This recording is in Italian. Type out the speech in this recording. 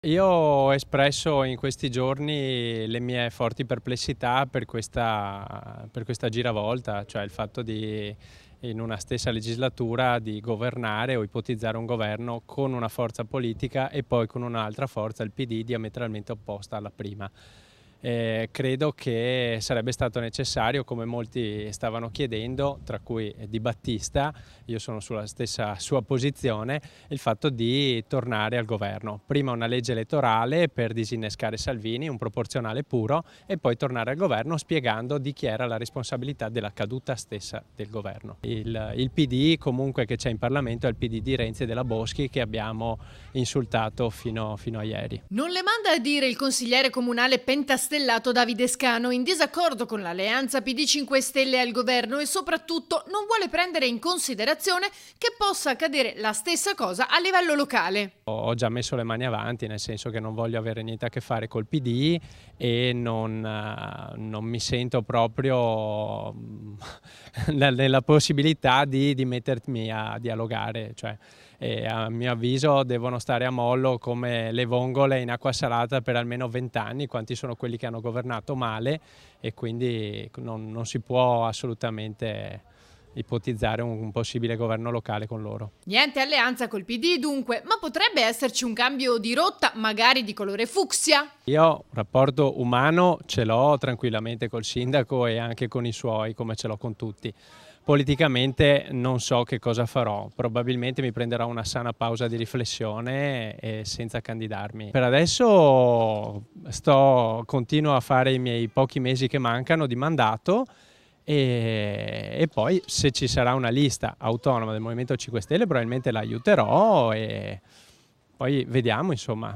Io ho espresso in questi giorni le mie forti perplessità per questa giravolta, cioè il fatto di, in una stessa legislatura, di governare o ipotizzare un governo con una forza politica e poi con un'altra forza, il PD, diametralmente opposta alla prima. Credo che sarebbe stato necessario, come molti stavano chiedendo, tra cui Di Battista, io sono sulla stessa sua posizione, il fatto di tornare al governo. Prima una legge elettorale per disinnescare Salvini, un proporzionale puro, e poi tornare al governo spiegando di chi era la responsabilità della caduta stessa del governo. Il PD comunque che c'è in Parlamento è il PD di Renzi e della Boschi, che abbiamo insultato fino a ieri. Non le manda a dire il consigliere comunale pentastellato Davide Scano, in disaccordo con l'alleanza PD 5 Stelle al governo, e soprattutto non vuole prendere in considerazione che possa accadere la stessa cosa a livello locale. Ho già messo le mani avanti, nel senso che non voglio avere niente a che fare col PD e non mi sento proprio nella possibilità di mettermi a dialogare. Cioè, a mio avviso devono stare a mollo come le vongole in acqua salata per almeno 20 anni, quanti sono quelli che hanno governato male, e quindi non si può assolutamente ipotizzare un possibile governo locale con loro. Niente alleanza col PD dunque, ma potrebbe esserci un cambio di rotta, magari di colore fucsia? Io un rapporto umano ce l'ho tranquillamente col sindaco e anche con i suoi, come ce l'ho con tutti. Politicamente non so che cosa farò, probabilmente mi prenderò una sana pausa di riflessione e senza candidarmi. Per adesso continuo a fare i miei pochi mesi che mancano di mandato e poi se ci sarà una lista autonoma del Movimento 5 Stelle probabilmente la aiuterò e poi vediamo, insomma.